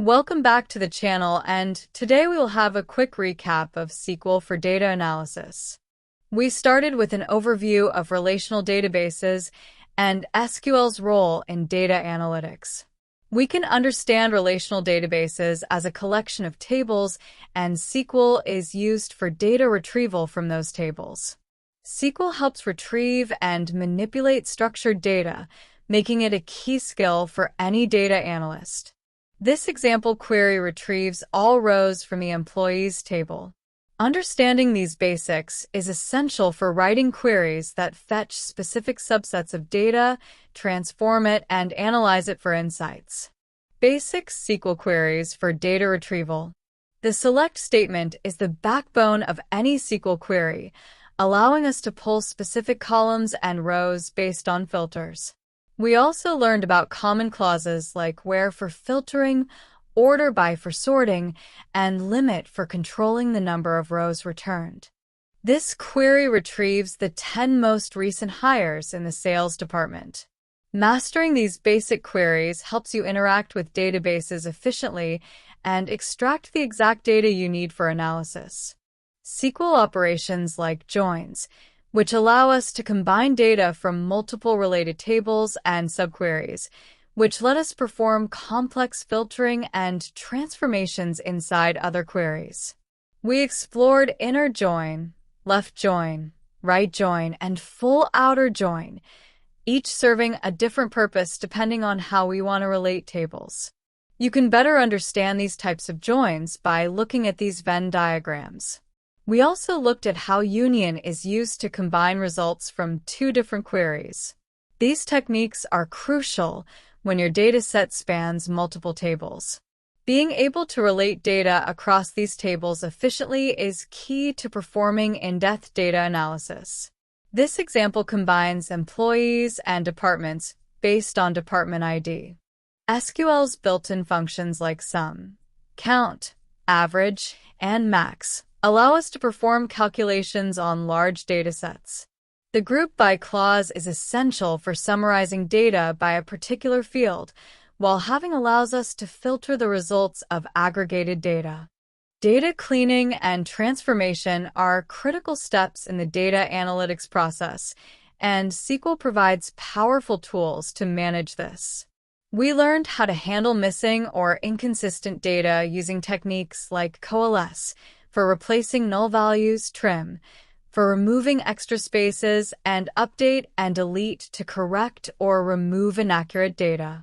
Welcome back to the channel, and today we will have a quick recap of SQL for data analysis. We started with an overview of relational databases and SQL's role in data analytics. We can understand relational databases as a collection of tables, and SQL is used for data retrieval from those tables. SQL helps retrieve and manipulate structured data, making it a key skill for any data analyst. This example query retrieves all rows from the employees table. Understanding these basics is essential for writing queries that fetch specific subsets of data, transform it, and analyze it for insights. Basic SQL queries for data retrieval. The select statement is the backbone of any SQL query, allowing us to pull specific columns and rows based on filters. We also learned about common clauses like where for filtering, order by for sorting, and limit for controlling the number of rows returned. This query retrieves the 10 most recent hires in the sales department. Mastering these basic queries helps you interact with databases efficiently and extract the exact data you need for analysis. SQL operations like joins, which allow us to combine data from multiple related tables and subqueries, which let us perform complex filtering and transformations inside other queries. We explored inner join, left join, right join, and full outer join, each serving a different purpose depending on how we want to relate tables. You can better understand these types of joins by looking at these Venn diagrams. We also looked at how union is used to combine results from two different queries. These techniques are crucial when your dataset spans multiple tables. Being able to relate data across these tables efficiently is key to performing in-depth data analysis. This example combines employees and departments based on department ID. SQL's built-in functions like sum, count, average, and max allow us to perform calculations on large datasets. The group by clause is essential for summarizing data by a particular field, while having allows us to filter the results of aggregated data. Data cleaning and transformation are critical steps in the data analytics process, and SQL provides powerful tools to manage this. We learned how to handle missing or inconsistent data using techniques like coalesce, for replacing null values, trim, for removing extra spaces, and update and delete to correct or remove inaccurate data.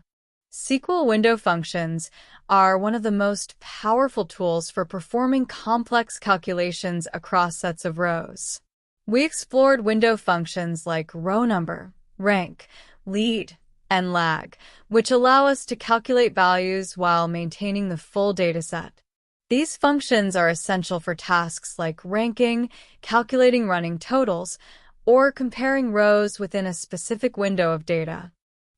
SQL window functions are one of the most powerful tools for performing complex calculations across sets of rows. We explored window functions like row number, rank, lead, and lag, which allow us to calculate values while maintaining the full dataset. These functions are essential for tasks like ranking, calculating running totals, or comparing rows within a specific window of data.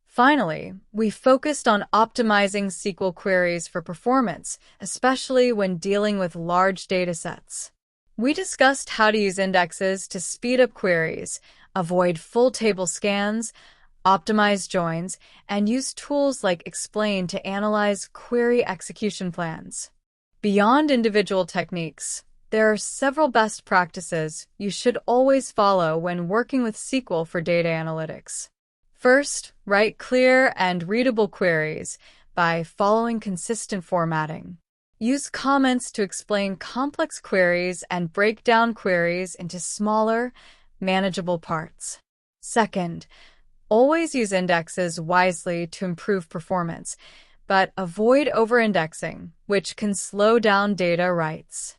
Finally, we focused on optimizing SQL queries for performance, especially when dealing with large datasets. We discussed how to use indexes to speed up queries, avoid full table scans, optimize joins, and use tools like Explain to analyze query execution plans. Beyond individual techniques, there are several best practices you should always follow when working with SQL for data analytics. First, write clear and readable queries by following consistent formatting. Use comments to explain complex queries and break down queries into smaller, manageable parts. Second, always use indexes wisely to improve performance, but avoid over-indexing, which can slow down data writes.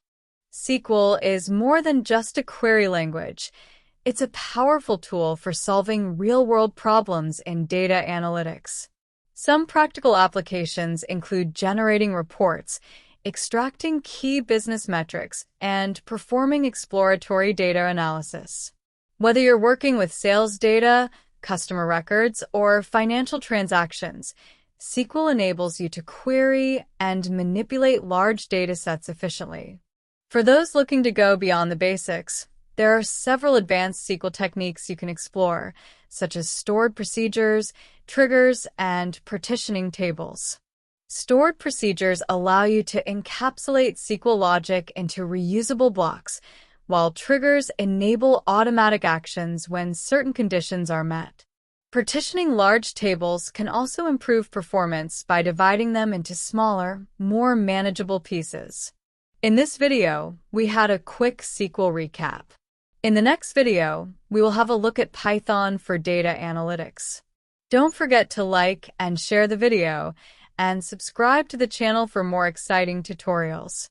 SQL is more than just a query language. It's a powerful tool for solving real-world problems in data analytics. Some practical applications include generating reports, extracting key business metrics, and performing exploratory data analysis. Whether you're working with sales data, customer records, or financial transactions, SQL enables you to query and manipulate large datasets efficiently. For those looking to go beyond the basics, there are several advanced SQL techniques you can explore, such as stored procedures, triggers, and partitioning tables. Stored procedures allow you to encapsulate SQL logic into reusable blocks, while triggers enable automatic actions when certain conditions are met. Partitioning large tables can also improve performance by dividing them into smaller, more manageable pieces. In this video, we had a quick SQL recap. In the next video, we will have a look at Python for data analytics. Don't forget to like and share the video, and subscribe to the channel for more exciting tutorials.